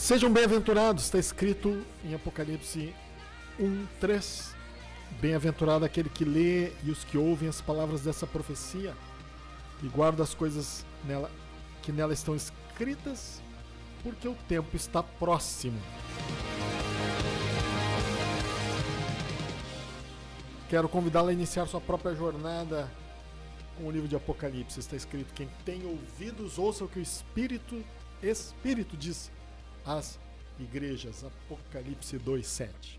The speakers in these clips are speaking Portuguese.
Sejam bem-aventurados, está escrito em Apocalipse 1:3. Bem-aventurado aquele que lê e os que ouvem as palavras dessa profecia e guarda as coisas que nela estão escritas, porque o tempo está próximo. Quero convidá-la a iniciar sua própria jornada com o livro de Apocalipse. Está escrito: quem tem ouvidos, ouça o que o Espírito diz às igrejas. Apocalipse 2:7.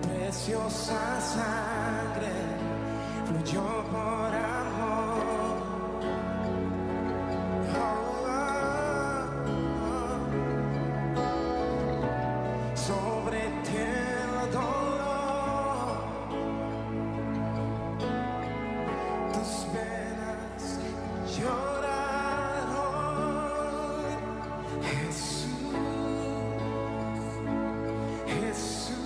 Preciosa sangre fluyó por amor. Sobre ti el dolor, tus penas lloraron. Jesús, Jesús.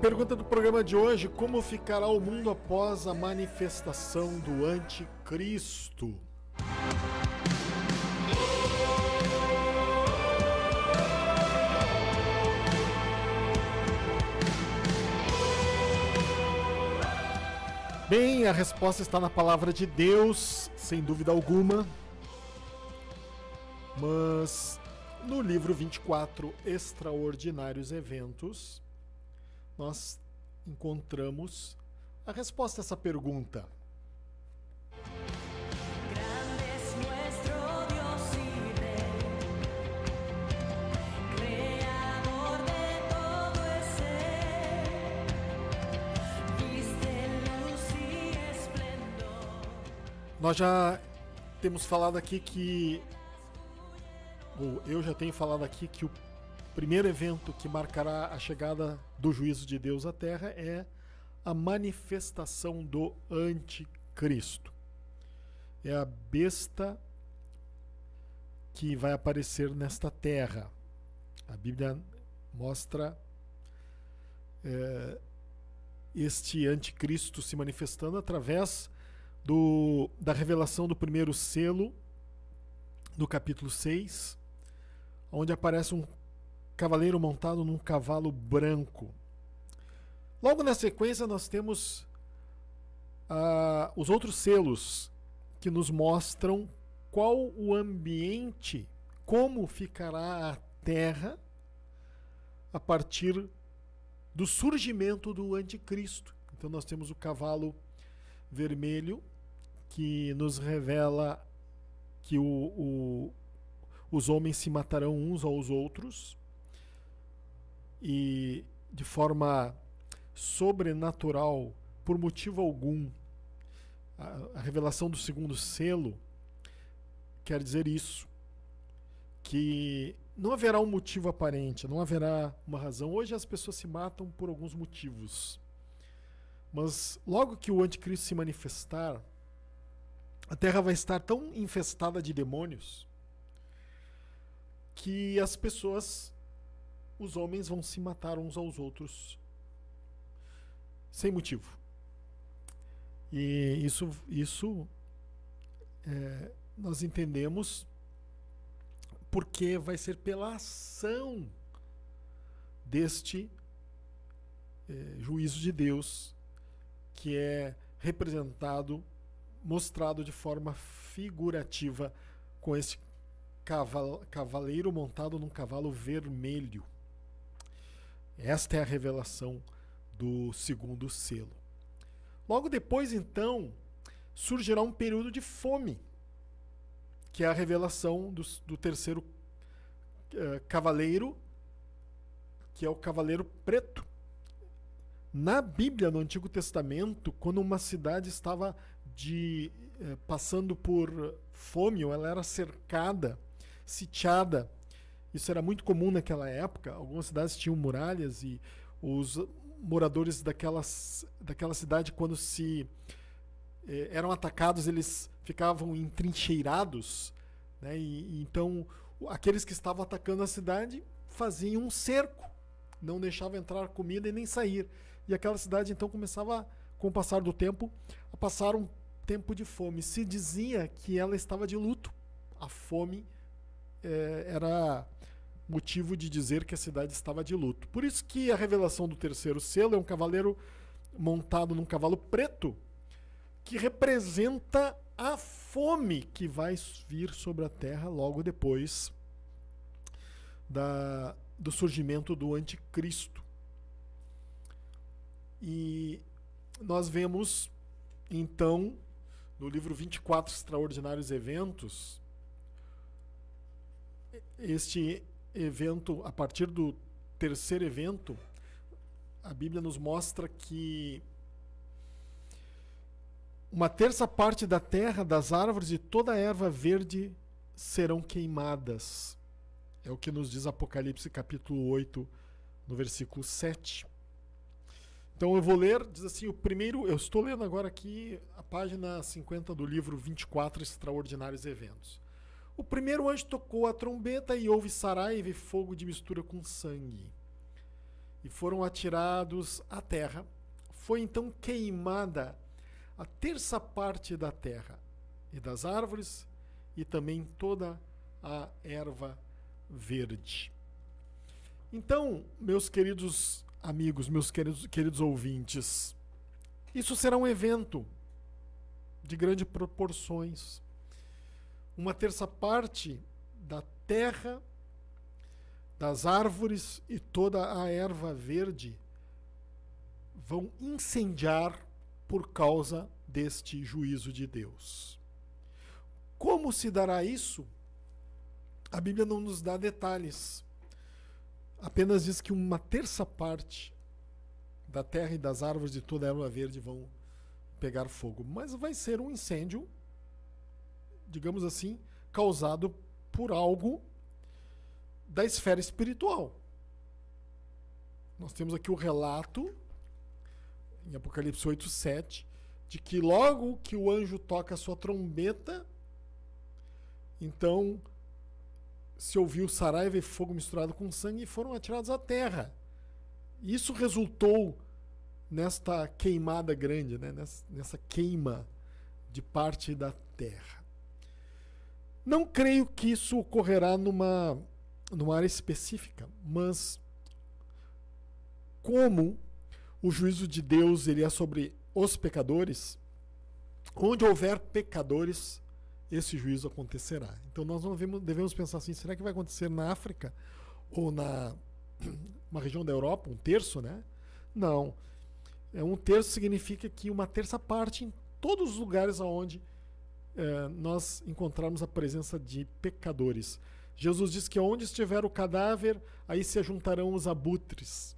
Pergunta do programa de hoje: como ficará o mundo após a manifestação do anticristo? Bem, a resposta está na palavra de Deus, sem dúvida alguma. Mas no livro 24, Extraordinários Eventos, nós encontramos a resposta a essa pergunta. Nós já temos falado aqui eu já tenho falado aqui que o primeiro evento que marcará a chegada do juízo de Deus à Terra é a manifestação do anticristo. É a besta que vai aparecer nesta terra. A Bíblia mostra este anticristo se manifestando através da revelação do primeiro selo, no capítulo 6, onde aparece um cavaleiro montado num cavalo branco. Logo na sequência nós temos os outros selos que nos mostram qual o ambiente, como ficará a terra a partir do surgimento do anticristo. Então nós temos o cavalo vermelho, que nos revela que os homens se matarão uns aos outros, e de forma sobrenatural, por motivo algum. A revelação do segundo selo quer dizer isso, que não haverá um motivo aparente, não haverá uma razão. Hoje as pessoas se matam por alguns motivos, mas logo que o anticristo se manifestar, a terra vai estar tão infestada de demônios que as pessoas, os homens, vão se matar uns aos outros sem motivo. E isso nós entendemos porque vai ser pela ação deste juízo de Deus, que é mostrado de forma figurativa com esse cavaleiro montado num cavalo vermelho. Esta é a revelação do segundo selo. Logo depois, então, surgirá um período de fome, que é a revelação do terceiro cavaleiro, que é o cavaleiro preto. Na Bíblia, no Antigo Testamento, quando uma cidade estava passando por fome, ou ela era cercada, sitiada, isso era muito comum naquela época. Algumas cidades tinham muralhas e os moradores daquela cidade, quando eram atacados, eles ficavam entrincheirados, né? E então aqueles que estavam atacando a cidade faziam um cerco não deixava entrar comida e nem sair. E aquela cidade então começava, com o passar do tempo, a passar um tempo de fome. Se dizia que ela estava de luto. A fome era motivo de dizer que a cidade estava de luto. Por isso que a revelação do terceiro selo é um cavaleiro montado num cavalo preto, que representa a fome que vai vir sobre a terra logo depois do surgimento do anticristo. E nós vemos, então, no livro 24 Extraordinários Eventos, este evento, a partir do terceiro evento, a Bíblia nos mostra que uma terça parte da terra, das árvores e toda a erva verde serão queimadas. É o que nos diz Apocalipse capítulo 8, no versículo 7. Então eu vou ler, diz assim, o primeiro, eu estou lendo agora aqui a página 50 do livro 24 Extraordinários Eventos. O primeiro anjo tocou a trombeta e houve saraiva e fogo de mistura com sangue. E foram atirados à terra. Foi então queimada a terça parte da terra e das árvores e também toda a erva verde. Então, meus queridos amigos, meus queridos ouvintes, isso será um evento de grandes proporções. Uma terça parte da terra, das árvores e toda a erva verde vão incendiar por causa deste juízo de Deus. Como se dará isso? A Bíblia não nos dá detalhes. Apenas diz que uma terça parte da terra e das árvores de toda a erva verde vão pegar fogo. Mas vai ser um incêndio, digamos assim, causado por algo da esfera espiritual. Nós temos aqui o relato, em Apocalipse 8:7, de que logo que o anjo toca a sua trombeta, então se ouviu saraiva e fogo misturado com sangue e foram atirados à terra. Isso resultou nesta queimada grande, né? Nessa queima de parte da terra. Não creio que isso ocorrerá numa área específica, mas como o juízo de Deus ele é sobre os pecadores, onde houver pecadores, esse juízo acontecerá. Então nós não devemos pensar assim, será que vai acontecer na África ou na uma região da Europa, um terço, né? Não. Um terço significa que uma terça parte em todos os lugares onde nós encontrarmos a presença de pecadores. Jesus diz que onde estiver o cadáver, aí se ajuntarão os abutres.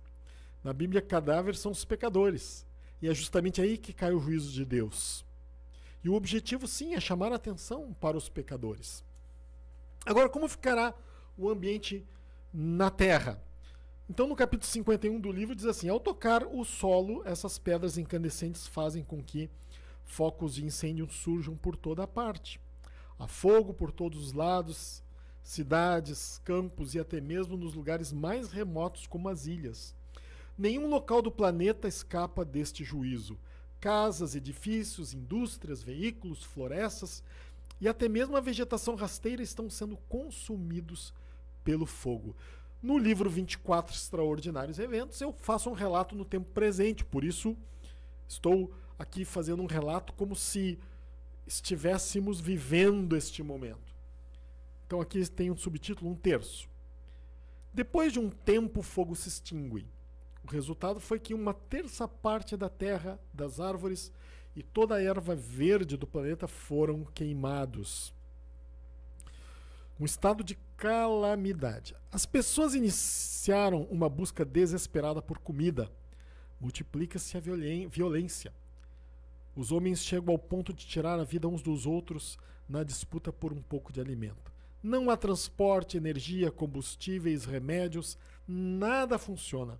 Na Bíblia, cadáver são os pecadores. E é justamente aí que cai o juízo de Deus. E o objetivo, sim, é chamar a atenção para os pecadores. Agora, como ficará o ambiente na terra? Então, no capítulo 51 do livro, diz assim: ao tocar o solo, essas pedras incandescentes fazem com que focos de incêndio surjam por toda a parte. Há fogo por todos os lados, cidades, campos e até mesmo nos lugares mais remotos, como as ilhas. Nenhum local do planeta escapa deste juízo. Casas, edifícios, indústrias, veículos, florestas e até mesmo a vegetação rasteira estão sendo consumidos pelo fogo. No livro 24 Extraordinários Eventos, eu faço um relato no tempo presente, por isso estou aqui fazendo um relato como se estivéssemos vivendo este momento. Então aqui tem um subtítulo, um terço. Depois de um tempo, o fogo se extingue. O resultado foi que uma terça parte da terra, das árvores e toda a erva verde do planeta foram queimados. Um estado de calamidade. As pessoas iniciaram uma busca desesperada por comida. Multiplica-se a violência. Os homens chegam ao ponto de tirar a vida uns dos outros na disputa por um pouco de alimento. Não há transporte, energia, combustíveis, remédios, nada funciona.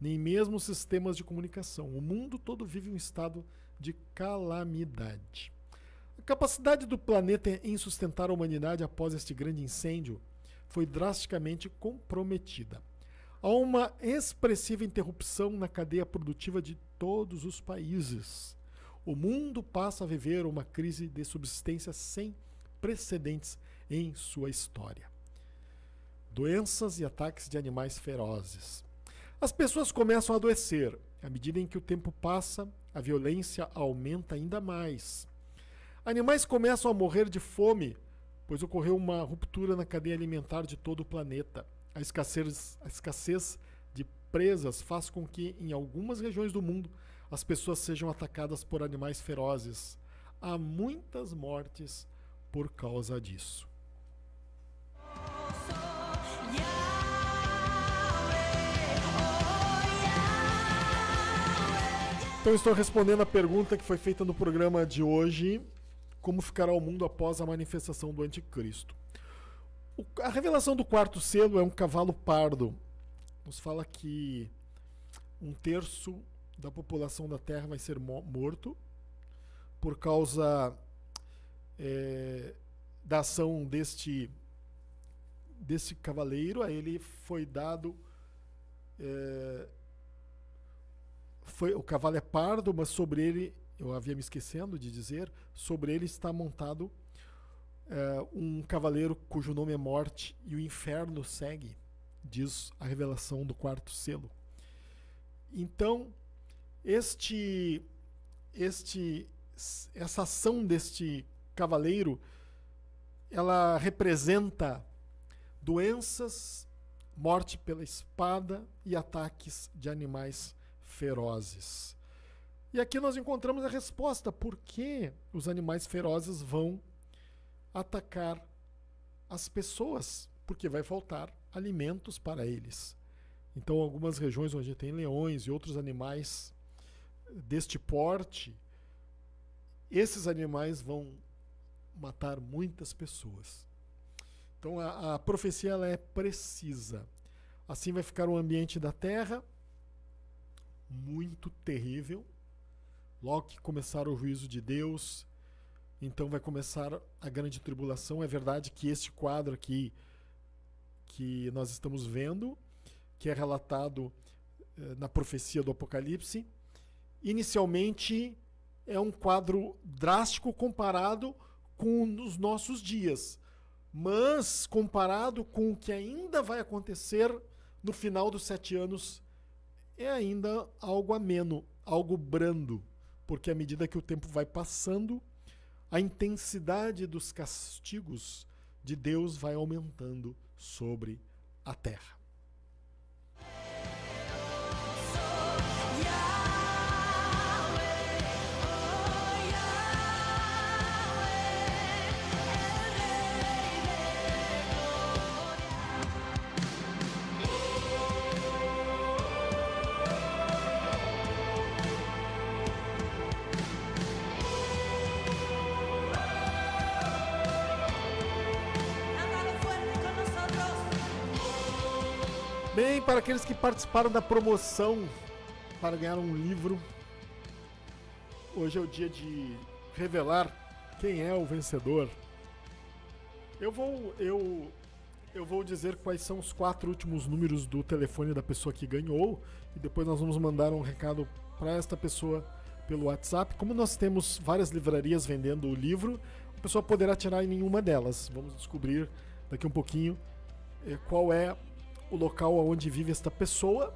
Nem mesmo sistemas de comunicação. O mundo todo vive um estado de calamidade. A capacidade do planeta em sustentar a humanidade após este grande incêndio foi drasticamente comprometida. há uma expressiva interrupção na cadeia produtiva de todos os países. O mundo passa a viver uma crise de subsistência sem precedentes em sua história. Doenças e ataques de animais ferozes. As pessoas começam a adoecer. À medida em que o tempo passa, a violência aumenta ainda mais. Animais começam a morrer de fome, pois ocorreu uma ruptura na cadeia alimentar de todo o planeta. A escassez de presas faz com que, em algumas regiões do mundo, as pessoas sejam atacadas por animais ferozes. Há muitas mortes por causa disso. Então estou respondendo a pergunta que foi feita no programa de hoje: como ficará o mundo após a manifestação do anticristo? A revelação do quarto selo é um cavalo pardo. Nos fala que 1/3 da população da Terra vai ser morto por causa da ação deste cavaleiro. A ele foi dado... o cavalo é pardo, mas sobre ele, eu havia me esquecendo de dizer, sobre ele está montado um cavaleiro cujo nome é Morte, e o inferno segue, diz a revelação do quarto selo. Então, essa ação deste cavaleiro, ela representa doenças, morte pela espada e ataques de animais ferozes. E aqui nós encontramos a resposta: por que os animais ferozes vão atacar as pessoas? Porque vai faltar alimentos para eles. Então, algumas regiões onde tem leões e outros animais deste porte, esses animais vão matar muitas pessoas. Então, a profecia ela é precisa. Assim vai ficar o ambiente da terra muito terrível. Logo que começar o juízo de Deus, então vai começar a grande tribulação. É verdade que este quadro aqui que nós estamos vendo, que é relatado na profecia do Apocalipse, inicialmente é um quadro drástico comparado com os nossos dias, mas comparado com o que ainda vai acontecer no final dos 7 anos, é ainda algo ameno, algo brando, porque à medida que o tempo vai passando, a intensidade dos castigos de Deus vai aumentando sobre a terra. Bem, para aqueles que participaram da promoção para ganhar um livro, hoje é o dia de revelar quem é o vencedor. Eu vou dizer quais são os 4 últimos números do telefone da pessoa que ganhou, e depois nós vamos mandar um recado para esta pessoa pelo WhatsApp. Como nós temos várias livrarias vendendo o livro, a pessoa poderá tirar em nenhuma delas. Vamos descobrir daqui um pouquinho qual é o local onde vive esta pessoa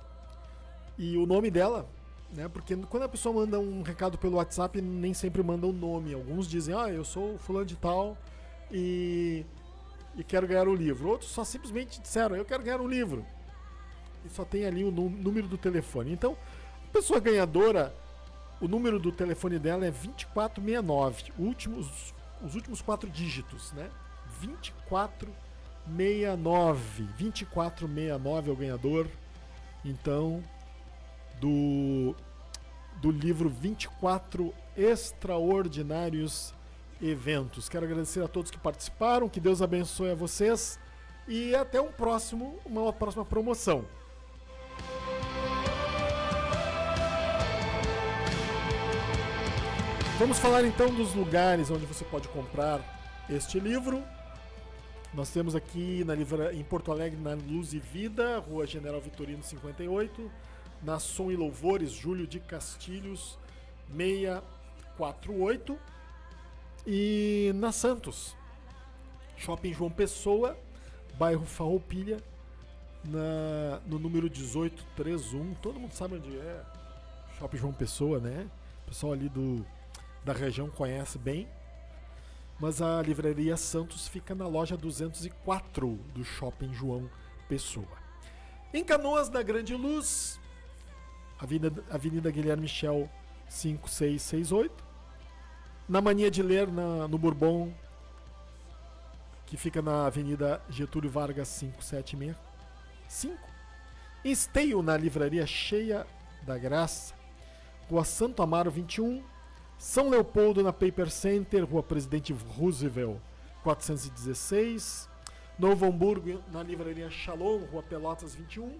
e o nome dela, né? Porque quando a pessoa manda um recado pelo WhatsApp, nem sempre manda o nome. Alguns dizem: eu sou fulano de tal e quero ganhar o livro. Outros só simplesmente disseram: eu quero ganhar um livro, e só tem ali o número do telefone. Então, a pessoa ganhadora, o número do telefone dela é 2469, os últimos 4 dígitos, né? 2469 é o ganhador, então, do livro 24 Extraordinários Eventos. Quero agradecer a todos que participaram, que Deus abençoe a vocês e até uma próxima promoção. Vamos falar então dos lugares onde você pode comprar este livro. Nós temos aqui em Porto Alegre, na Luz e Vida, Rua General Vitorino 58, na Som e Louvores, Júlio de Castilhos 648, e na Santos, Shopping João Pessoa, bairro Farroupilha, no número 1831. Todo mundo sabe onde é Shopping João Pessoa, né? O pessoal ali da região conhece bem. Mas a Livraria Santos fica na loja 204 do Shopping João Pessoa. Em Canoas da Grande Luz, Avenida Guilherme Michel 5668. Na Mania de Ler, no Bourbon, que fica na Avenida Getúlio Vargas 5765. Em Esteio, na Livraria Cheia da Graça, Rua Santo Amaro 21. São Leopoldo, na Paper Center, Rua Presidente Roosevelt 416. Novo Hamburgo, na Livraria Shalom, Rua Pelotas 21.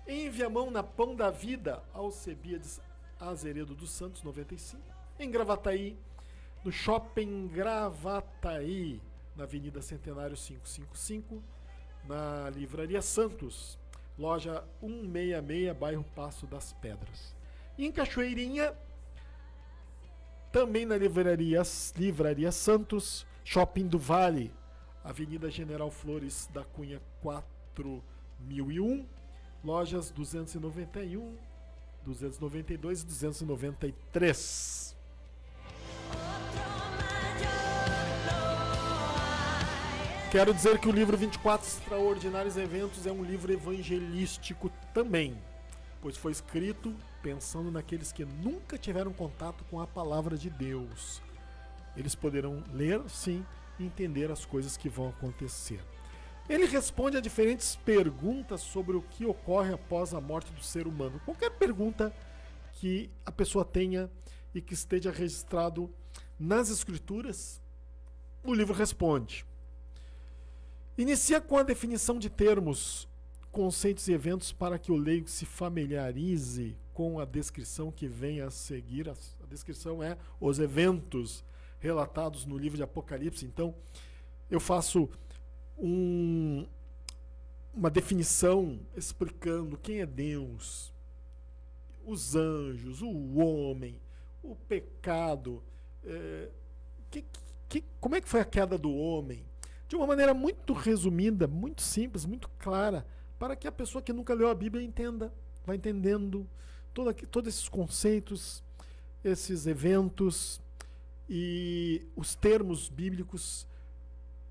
Em Viamão, na Pão da Vida, Alcebiades Azeredo dos Santos 95. Em Gravataí, no Shopping Gravataí, na Avenida Centenário 555. Na Livraria Santos, loja 166, bairro Passo das Pedras. E em Cachoeirinha, também na Livraria Santos, Shopping do Vale, Avenida General Flores da Cunha 4001, lojas 291, 292 e 293. Quero dizer que o livro 24 Extraordinários Eventos é um livro evangelístico também, pois foi escrito pensando naqueles que nunca tiveram contato com a palavra de Deus. Eles poderão ler, sim, e entender as coisas que vão acontecer. Ele responde a diferentes perguntas sobre o que ocorre após a morte do ser humano. Qualquer pergunta que a pessoa tenha e que esteja registrado nas Escrituras, o livro responde. Inicia com a definição de termos, conceitos e eventos para que o leigo se familiarize com a descrição que vem a seguir. A descrição é os eventos relatados no livro de Apocalipse. Então, eu faço uma definição explicando quem é Deus, os anjos, o homem, o pecado, como é que foi a queda do homem, de uma maneira muito resumida, muito simples, muito clara, para que a pessoa que nunca leu a Bíblia entenda, vai entendendo todos esses conceitos, esses eventos e os termos bíblicos,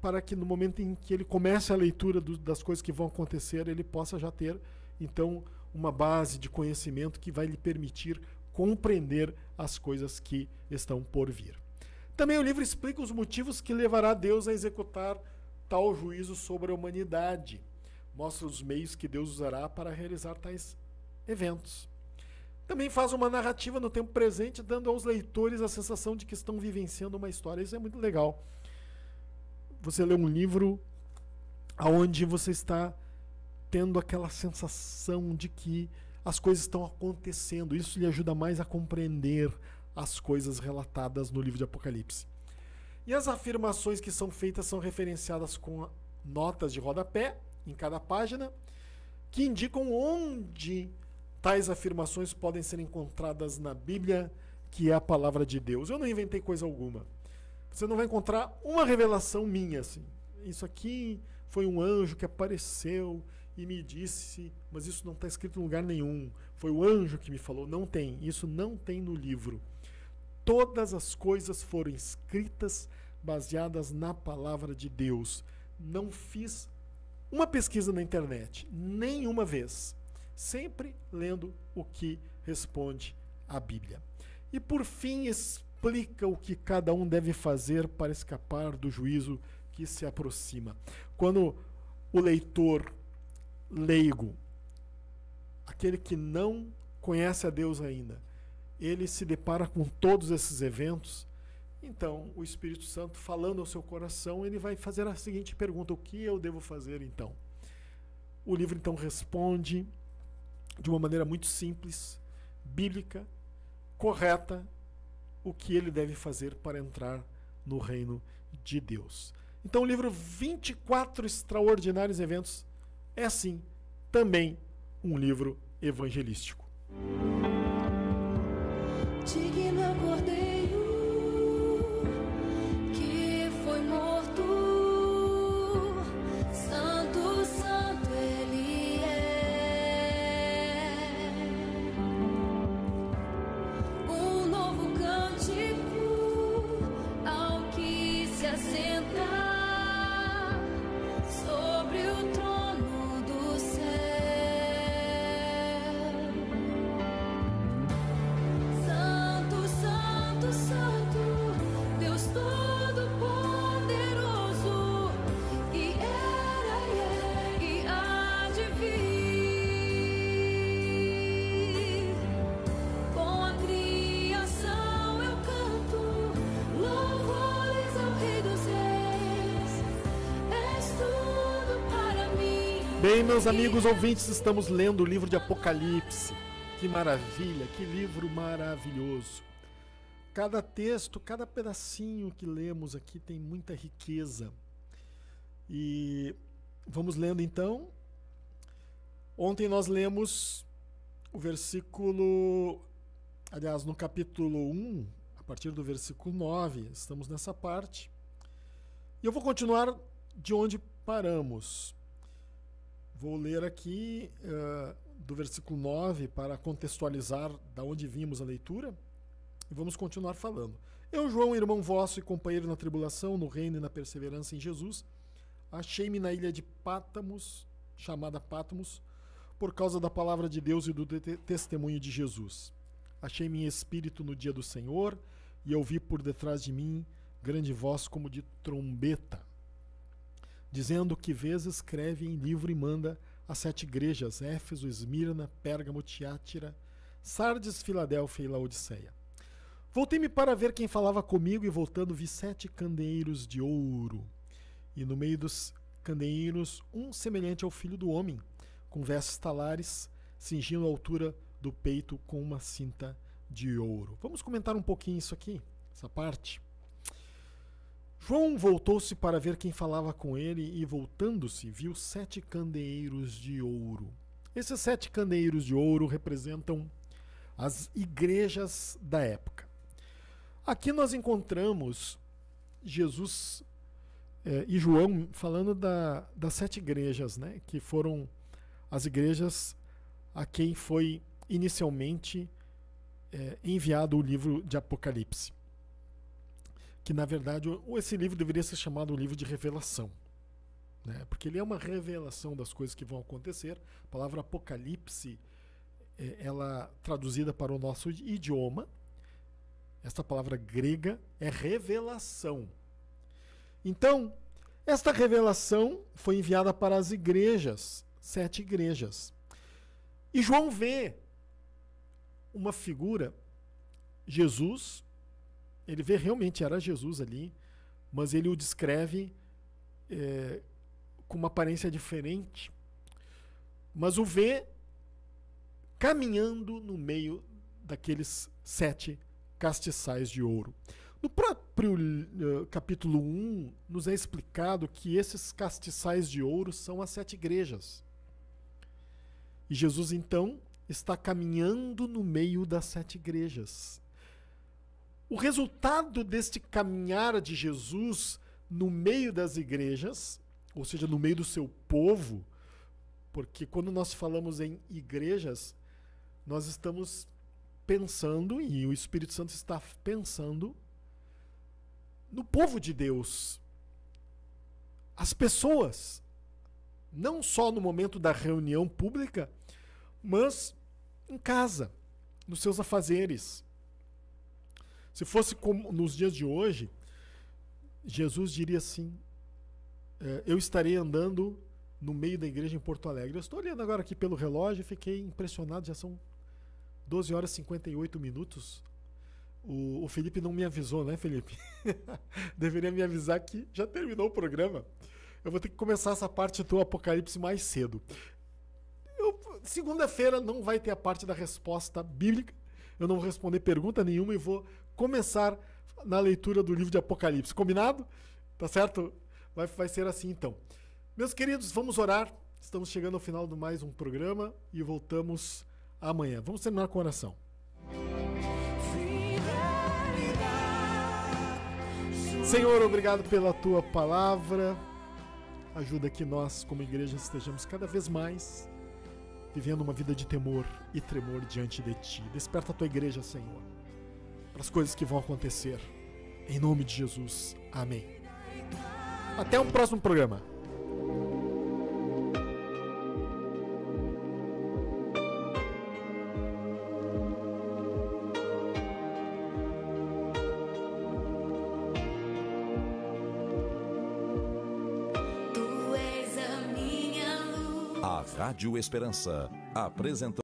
para que no momento em que ele comece a leitura das coisas que vão acontecer, ele possa já ter, então, uma base de conhecimento que vai lhe permitir compreender as coisas que estão por vir. Também o livro explica os motivos que levará Deus a executar tal juízo sobre a humanidade. Mostra os meios que Deus usará para realizar tais eventos. Também faz uma narrativa no tempo presente, dando aos leitores a sensação de que estão vivenciando uma história. Isso é muito legal. Você lê um livro onde você está tendo aquela sensação de que as coisas estão acontecendo. Isso lhe ajuda mais a compreender as coisas relatadas no livro de Apocalipse. E as afirmações que são feitas são referenciadas com notas de rodapé em cada página, que indicam onde tais afirmações podem ser encontradas na Bíblia, que é a palavra de Deus. Eu não inventei coisa alguma. Você não vai encontrar uma revelação minha assim. Isso aqui foi um anjo que apareceu e me disse, mas isso não está escrito em lugar nenhum. Foi o anjo que me falou. Não tem. Isso não tem no livro. Todas as coisas foram escritas baseadas na palavra de Deus. Não fiz uma pesquisa na internet, nenhuma vez. Sempre lendo o que responde a Bíblia. E por fim explica o que cada um deve fazer para escapar do juízo que se aproxima. Quando o leitor leigo, aquele que não conhece a Deus ainda, ele se depara com todos esses eventos, então o Espírito Santo, falando ao seu coração, ele vai fazer a seguinte pergunta: o que eu devo fazer então? O livro então responde de uma maneira muito simples, bíblica, correta, o que ele deve fazer para entrar no reino de Deus. Então o livro 24 Extraordinários Eventos é sim também um livro evangelístico. Digno é o Cordeiro que foi morto, santo, santo ele é. Um novo cântico ao que se assenta sobre o trono do céu. Santo, santo, santo, Deus Todo-Poderoso, que era e é e há de vir. Com a criação eu canto louvores ao Rei dos Reis. És tudo para mim. Bem, meus amigos ouvintes, estamos lendo o livro de Apocalipse. Que maravilha, que livro maravilhoso. Cada texto, cada pedacinho que lemos aqui tem muita riqueza. E vamos lendo então. Ontem nós lemos o versículo, aliás, no capítulo 1, a partir do versículo 9, estamos nessa parte. E eu vou continuar de onde paramos. Vou ler aqui do versículo 9 para contextualizar da onde vimos a leitura e vamos continuar falando. Eu, João, irmão vosso e companheiro na tribulação, no reino e na perseverança em Jesus, achei-me na ilha de Pátmos, chamada Pátmos, por causa da palavra de Deus e do testemunho de Jesus. Achei-me em espírito no dia do Senhor e ouvi por detrás de mim grande voz como de trombeta, dizendo que vezes escreve em livro e manda as 7 igrejas, Éfeso, Esmirna, Pérgamo, Tiátira, Sardes, Filadélfia e Laodiceia. Voltei-me para ver quem falava comigo e voltando vi 7 candeeiros de ouro. E no meio dos candeeiros um semelhante ao filho do homem, com vestes talares, cingindo a altura do peito com uma cinta de ouro. Vamos comentar um pouquinho isso aqui, essa parte. João voltou-se para ver quem falava com ele e, voltando-se, viu 7 candeeiros de ouro. Esses 7 candeeiros de ouro representam as igrejas da época. Aqui nós encontramos Jesus e João falando das 7 igrejas, né, que foram as igrejas a quem foi inicialmente enviado o livro de Apocalipse. Que na verdade esse livro deveria ser chamado um livro de revelação, né? Porque ele é uma revelação das coisas que vão acontecer. A palavra Apocalipse, ela traduzida para o nosso idioma, esta palavra grega é revelação. Então, esta revelação foi enviada para as igrejas, 7 igrejas. E João vê uma figura, Jesus. Ele vê realmente era Jesus ali, mas ele o descreve com uma aparência diferente. Mas o vê caminhando no meio daqueles 7 castiçais de ouro. No próprio capítulo 1, nos é explicado que esses castiçais de ouro são as 7 igrejas. E Jesus, então, está caminhando no meio das 7 igrejas. O resultado deste caminhar de Jesus no meio das igrejas, ou seja, no meio do seu povo, porque quando nós falamos em igrejas, nós estamos pensando, e o Espírito Santo está pensando, no povo de Deus. As pessoas, não só no momento da reunião pública, mas em casa, nos seus afazeres. Se fosse como nos dias de hoje, Jesus diria assim, eu estarei andando no meio da igreja em Porto Alegre. Eu estou olhando agora aqui pelo relógio e fiquei impressionado, já são 12 horas e 58 minutos. O Felipe não me avisou, né, Felipe? Deveria me avisar que já terminou o programa. Eu vou ter que começar essa parte do Apocalipse mais cedo. Segunda-feira não vai ter a parte da resposta bíblica. Eu não vou responder pergunta nenhuma e vou começar na leitura do livro de Apocalipse. Combinado? Tá certo? Vai ser assim então. Meus queridos, vamos orar. Estamos chegando ao final de mais um programa e voltamos amanhã. Vamos terminar com oração. Senhor, obrigado pela tua palavra. Ajuda que nós, como igreja, estejamos cada vez mais vivendo uma vida de temor e tremor diante de ti. Desperta a tua igreja, Senhor, para as coisas que vão acontecer. Em nome de Jesus. Amém. Até um próximo programa. Tu és a minha luz. A Rádio Esperança apresenta